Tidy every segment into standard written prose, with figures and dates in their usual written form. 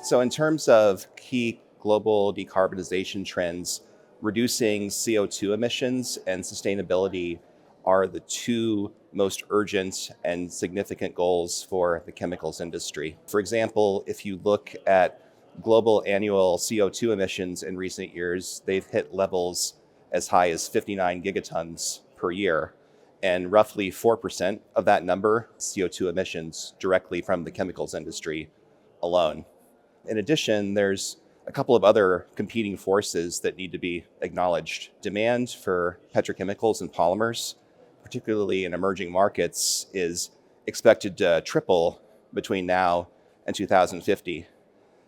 So in terms of key global decarbonization trends, reducing CO2 emissions and sustainability are the two most urgent and significant goals for the chemicals industry. For example, if you look at global annual CO2 emissions in recent years, they've hit levels as high as 59 gigatons per year, and roughly 4% of that number, CO2 emissions, directly from the chemicals industry alone. In addition, there's a couple of other competing forces that need to be acknowledged. Demand for petrochemicals and polymers, particularly in emerging markets, is expected to triple between now and 2050.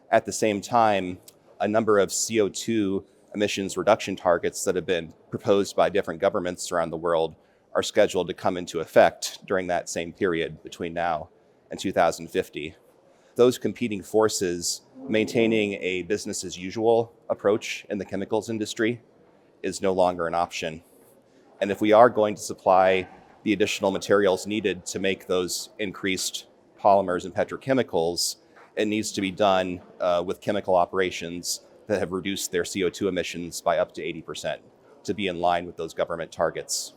At the same time, a number of CO2 emissions reduction targets that have been proposed by different governments around the world are scheduled to come into effect during that same period between now and 2050. Those competing forces, maintaining a business as usual approach in the chemicals industry is no longer an option. And if we are going to supply the additional materials needed to make those increased polymers and petrochemicals, it needs to be done with chemical operations that have reduced their CO2 emissions by up to 80% to be in line with those government targets.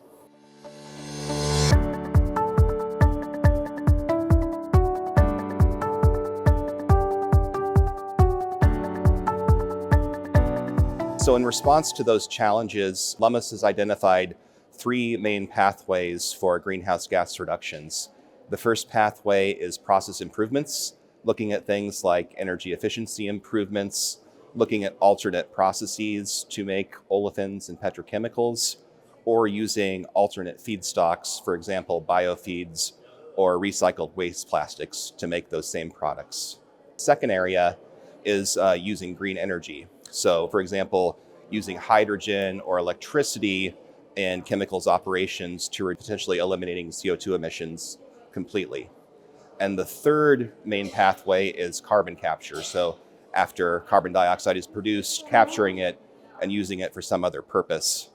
So in response to those challenges, Lummus has identified three main pathways for greenhouse gas reductions. The first pathway is process improvements, looking at things like energy efficiency improvements, looking at alternate processes to make olefins and petrochemicals, or using alternate feedstocks, for example, biofeeds or recycled waste plastics to make those same products. Second area is using green energy. So, for example, using hydrogen or electricity in chemicals operations to potentially eliminating CO2 emissions completely. And the third main pathway is carbon capture. So after carbon dioxide is produced, capturing it and using it for some other purpose.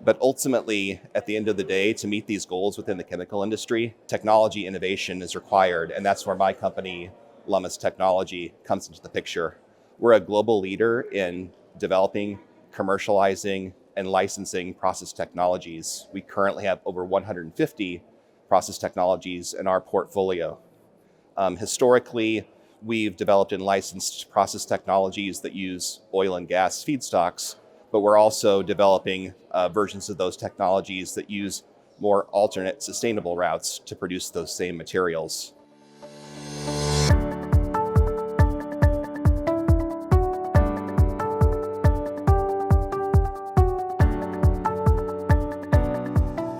But ultimately, at the end of the day, to meet these goals within the chemical industry, technology innovation is required. And that's where my company, Lummus Technology, comes into the picture. We're a global leader in developing, commercializing, and licensing process technologies. We currently have over 150 process technologies in our portfolio. Historically, we've developed and licensed process technologies that use oil and gas feedstocks, but we're also developing versions of those technologies that use more alternate sustainable routes to produce those same materials.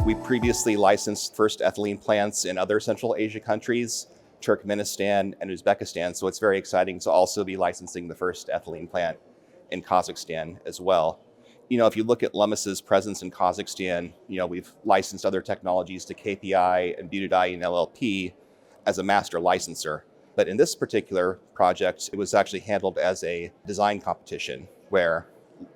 We previously licensed first ethylene plants in other Central Asia countries, Turkmenistan and Uzbekistan, so it's very exciting to also be licensing the first ethylene plant in Kazakhstan as well. If you look at Lummus's presence in Kazakhstan, we've licensed other technologies to KPI and Butadiene LLP as a master licensor. But in this particular project, it was actually handled as a design competition where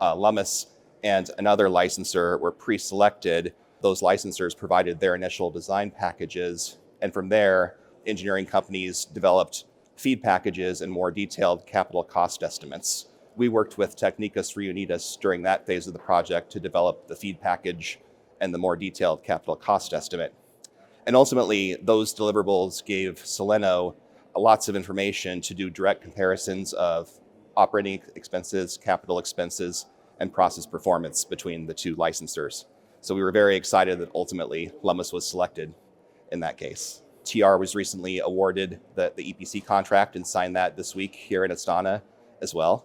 Lummus and another licensor were pre-selected. Those licensors provided their initial design packages, and from there, engineering companies developed feed packages and more detailed capital cost estimates. We worked with Technicus Reunidas during that phase of the project to develop the feed package and the more detailed capital cost estimate. And ultimately, those deliverables gave Soleno lots of information to do direct comparisons of operating expenses, capital expenses, and process performance between the two licensors. So we were very excited that ultimately Lummus was selected in that case. TR was recently awarded the EPC contract and signed that this week here in Astana as well.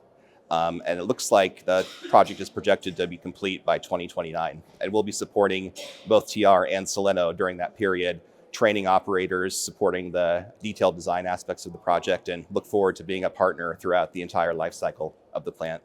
And it looks like the project is projected to be complete by 2029. And we'll be supporting both TR and Soleno during that period, training operators, supporting the detailed design aspects of the project, and look forward to being a partner throughout the entire life cycle of the plant.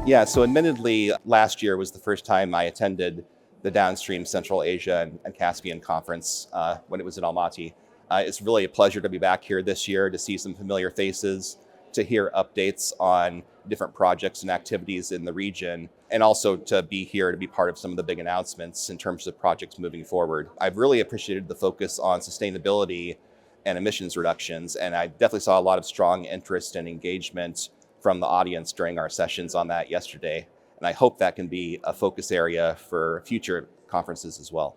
Yeah, so admittedly, last year was the first time I attended the Downstream Central Asia and Caspian conference when it was in Almaty. It's really a pleasure to be back here this year to see some familiar faces, to hear updates on different projects and activities in the region, and also to be here to be part of some of the big announcements in terms of projects moving forward. I've really appreciated the focus on sustainability and emissions reductions, and I definitely saw a lot of strong interest and engagement from the audience during our sessions on that yesterday. And I hope that can be a focus area for future conferences as well.